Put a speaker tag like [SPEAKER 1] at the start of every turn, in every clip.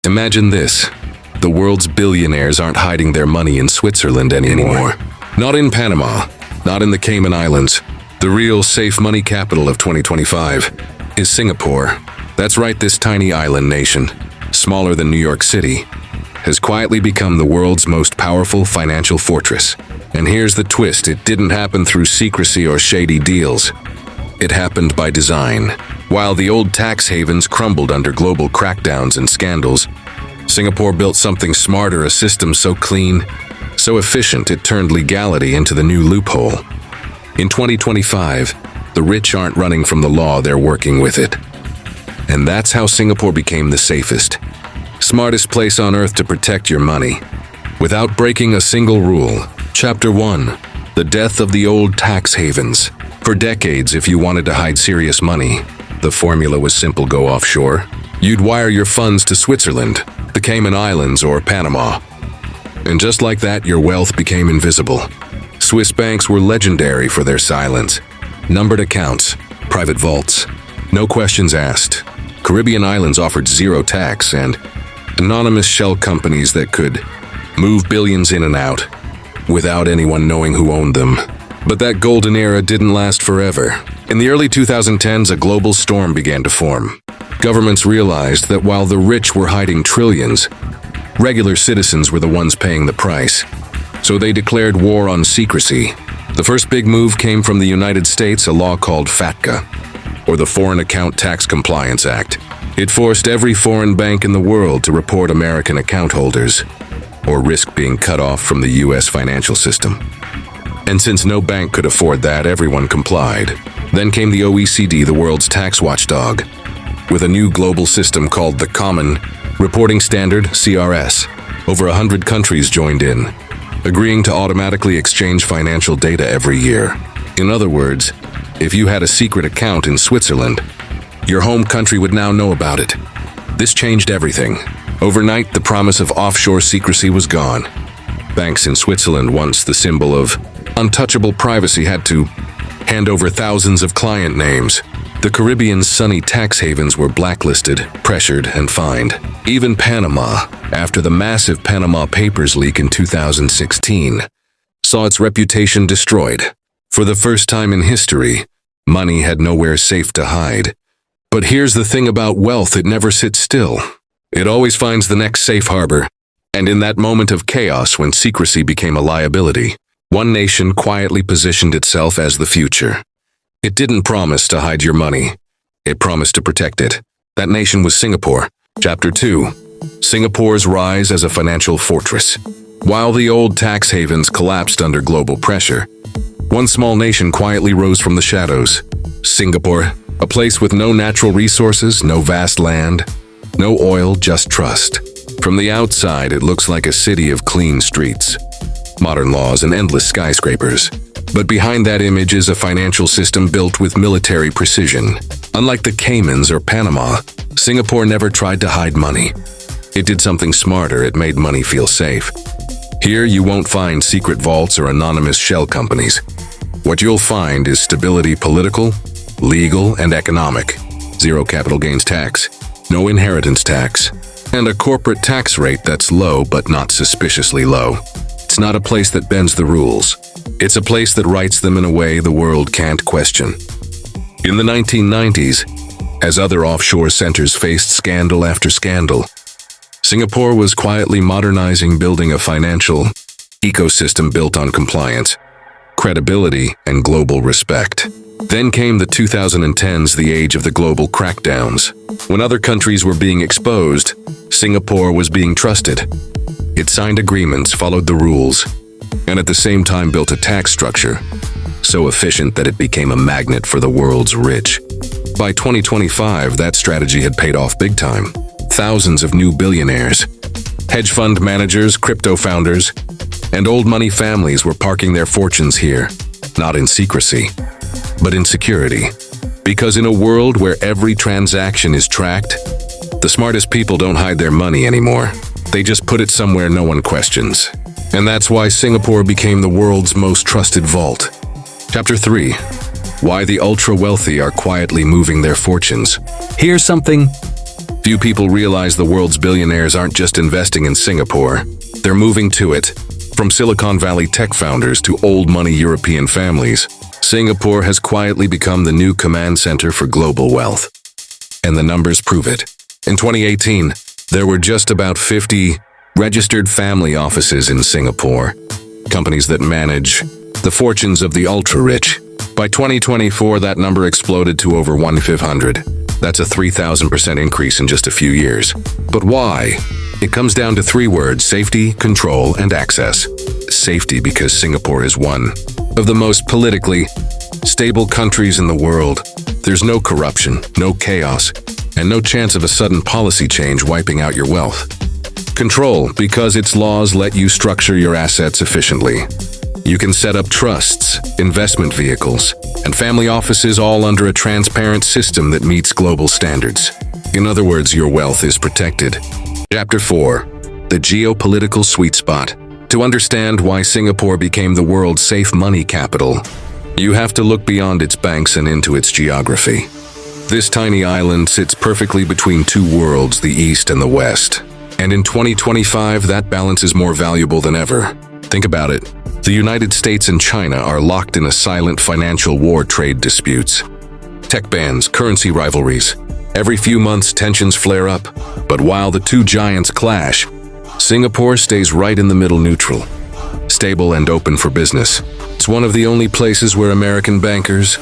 [SPEAKER 1] Imagine this. The world's billionaires aren't hiding their money in Switzerland anymore. Not in Panama, not in the Cayman Islands. The real safe money capital of 2025 is Singapore. That's right, this tiny island nation, smaller than New York City, has quietly become the world's most powerful financial fortress. And here's the twist, it didn't happen through secrecy or shady deals. It happened by design. While the old tax havens crumbled under global crackdowns and scandals, Singapore built something smarter, a system so clean, so efficient it turned legality into the new loophole. In 2025, the rich aren't running from the law, they're working with it. And that's how Singapore became the safest, smartest place on earth to protect your money, without breaking a single rule. Chapter 1. The Death of the Old Tax Havens. For decades, if you wanted to hide serious money, the formula was simple: go offshore. You'd wire your funds to Switzerland, the Cayman Islands, or Panama. And just like that, your wealth became invisible. Swiss banks were legendary for their silence. Numbered accounts, private vaults, no questions asked. Caribbean islands offered zero tax, and anonymous shell companies that could move billions in and out without anyone knowing who owned them. But that golden era didn't last forever. In the early 2010s, a global storm began to form. Governments realized that while the rich were hiding trillions, regular citizens were the ones paying the price. So they declared war on secrecy. The first big move came from the United States, a law called FATCA, or the Foreign Account Tax Compliance Act. It forced every foreign bank in the world to report American account holders, or risk being cut off from the US financial system. And since no bank could afford that, everyone complied. Then came the OECD, the world's tax watchdog, with a new global system called the Common Reporting Standard, CRS. Over 100 countries joined in, agreeing to automatically exchange financial data every year. In other words, if you had a secret account in Switzerland, your home country would now know about it. This changed everything. Overnight, the promise of offshore secrecy was gone. Banks in Switzerland, once the symbol of untouchable privacy, had to hand over thousands of client names. The Caribbean's sunny tax havens were blacklisted, pressured, and fined. Even Panama, after the massive Panama Papers leak in 2016, saw its reputation destroyed. For the first time in history, money had nowhere safe to hide. But here's the thing about wealth, it never sits still. It always finds the next safe harbor. And in that moment of chaos, when secrecy became a liability, one nation quietly positioned itself as the future. It didn't promise to hide your money. It promised to protect it. That nation was Singapore. Chapter 2. Singapore's rise as a financial fortress. While the old tax havens collapsed under global pressure, one small nation quietly rose from the shadows. Singapore, a place with no natural resources, no vast land, no oil, just trust. From the outside, it looks like a city of clean streets, modern laws, and endless skyscrapers. But behind that image is a financial system built with military precision. Unlike the Caymans or Panama, Singapore never tried to hide money. It did something smarter, it made money feel safe. Here you won't find secret vaults or anonymous shell companies. What you'll find is stability, political, legal, and economic. Zero capital gains tax, no inheritance tax, and a corporate tax rate that's low but not suspiciously low. It's not a place that bends the rules. It's a place that writes them in a way the world can't question. In the 1990s, as other offshore centers faced scandal after scandal, Singapore was quietly modernizing, building a financial ecosystem built on compliance, credibility, and global respect. Then came the 2010s, the age of the global crackdowns. When other countries were being exposed, Singapore was being trusted. It signed agreements, followed the rules, and at the same time built a tax structure so efficient that it became a magnet for the world's rich. By 2025, that strategy had paid off big time. Thousands of new billionaires, hedge fund managers, crypto founders, and old money families were parking their fortunes here, not in secrecy, but in security. Because in a world where every transaction is tracked, the smartest people don't hide their money anymore. They just put it somewhere no one questions. And that's why Singapore became the world's most trusted vault. Chapter 3. Why the ultra-wealthy are quietly moving their fortunes. Here's something Few people realize the world's billionaires aren't just investing in Singapore, they're moving to it. From Silicon Valley tech founders to old money European families, Singapore has quietly become the new command center for global wealth. And the numbers prove it. In 2018, there were just about 50 registered family offices in Singapore, companies that manage the fortunes of the ultra-rich. By 2024, that number exploded to over 1,500. That's a 3,000% increase in just a few years. But why? It comes down to three words: safety, control, and access. Safety because Singapore is one of the most politically stable countries in the world. There's no corruption, no chaos, and no chance of a sudden policy change wiping out your wealth. Control because its laws let you structure your assets efficiently. You can set up trusts, investment vehicles, and family offices all under a transparent system that meets global standards. In other words, your wealth is protected. Chapter 4. The Geopolitical Sweet Spot. To understand why Singapore became the world's safe money capital, you have to look beyond its banks and into its geography. This tiny island sits perfectly between two worlds, the East and the West. And in 2025, that balance is more valuable than ever. Think about it. The United States and China are locked in a silent financial war, trade disputes, tech bans, currency rivalries. Every few months, tensions flare up. But while the two giants clash, Singapore stays right in the middle, neutral, stable and open for business. It's one of the only places where American bankers,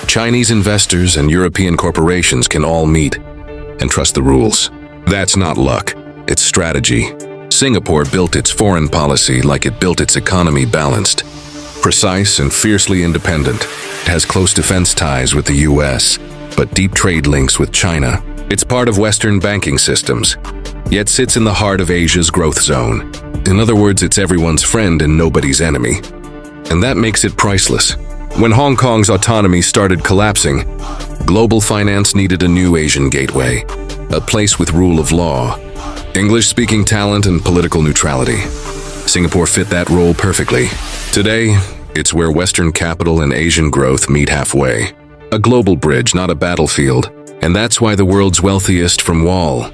[SPEAKER 1] Chinese investors, and European corporations can all meet and trust the rules. That's not luck, it's strategy. Singapore built its foreign policy like it built its economy, balanced, precise, and fiercely independent. It has close defense ties with the US, but deep trade links with China. It's part of Western banking systems, yet sits in the heart of Asia's growth zone. In other words, it's everyone's friend and nobody's enemy. And that makes it priceless. When Hong Kong's autonomy started collapsing, global finance needed a new Asian gateway, a place with rule of law, English-speaking talent, and political neutrality. Singapore fit that role perfectly. Today, it's where Western capital and Asian growth meet halfway. A global bridge, not a battlefield. And that's why the world's wealthiest from Wall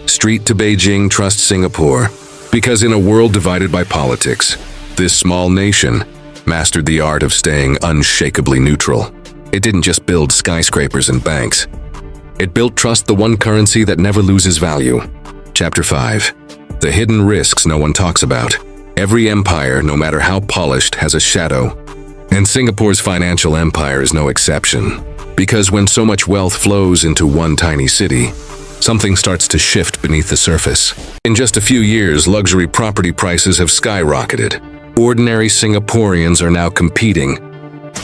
[SPEAKER 1] Street to Beijing trust Singapore. Because in a world divided by politics, this small nation mastered the art of staying unshakably neutral. It didn't just build skyscrapers and banks. It built trust, the one currency that never loses value. Chapter 5. The hidden risks no one talks about. Every empire, no matter how polished, has a shadow. And Singapore's financial empire is no exception. Because when so much wealth flows into one tiny city, something starts to shift beneath the surface. In just a few years, luxury property prices have skyrocketed. Ordinary Singaporeans are now competing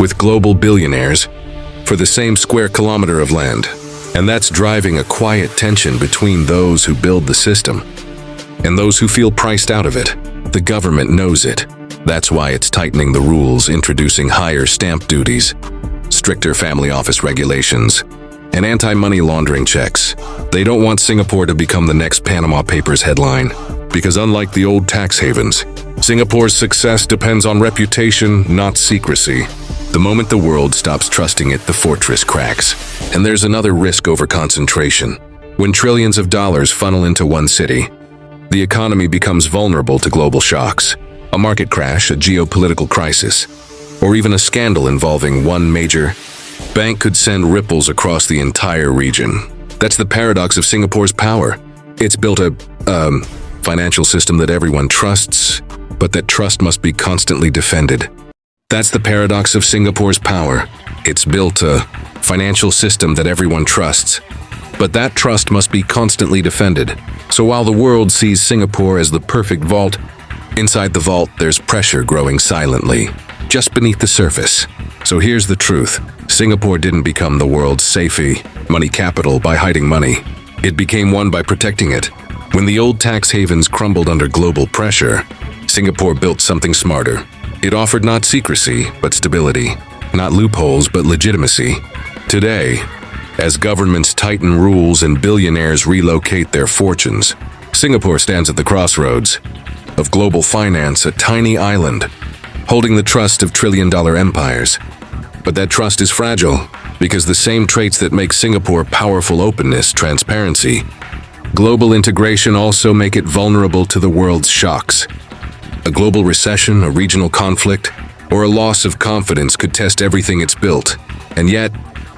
[SPEAKER 1] with global billionaires for the same square kilometer of land. And that's driving a quiet tension between those who build the system and those who feel priced out of it. The government knows it. That's why it's tightening the rules, introducing higher stamp duties, stricter family office regulations, and anti-money laundering checks. They don't want Singapore to become the next Panama Papers headline, because unlike the old tax havens, Singapore's success depends on reputation, not secrecy. The moment the world stops trusting it, the fortress cracks. And there's another risk: over concentration. When trillions of dollars funnel into one city, the economy becomes vulnerable to global shocks. A market crash, a geopolitical crisis, or even a scandal involving one major bank could send ripples across the entire region. That's the paradox of Singapore's power. It's built a financial system that everyone trusts, but that trust must be constantly defended. That's the paradox of Singapore's power. It's built a financial system that everyone trusts, but that trust must be constantly defended. So while the world sees Singapore as the perfect vault, inside the vault there's pressure growing silently, just beneath the surface. So here's the truth. Singapore didn't become the world's safe money capital by hiding money. It became one by protecting it. When the old tax havens crumbled under global pressure, Singapore built something smarter. It offered not secrecy, but stability. Not loopholes, but legitimacy. Today, as governments tighten rules and billionaires relocate their fortunes, Singapore stands at the crossroads of global finance, a tiny island, holding the trust of trillion-dollar empires. But that trust is fragile, because the same traits that make Singapore powerful, openness, transparency, Global integration also make it vulnerable to the world's shocks. A global recession, a regional conflict, or a loss of confidence could test everything it's built. And yet,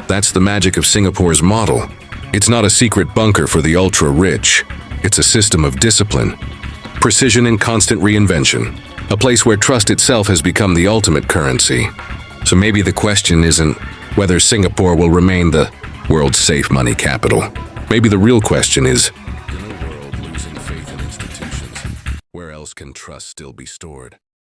[SPEAKER 1] that's the magic of Singapore's model. It's not a secret bunker for the ultra-rich. It's a system of discipline, precision, and constant reinvention. A place where trust itself has become the ultimate currency. So maybe the question isn't whether Singapore will remain the world's safe money capital. Maybe the real question is, in a world losing faith in institutions, where else can trust still be stored?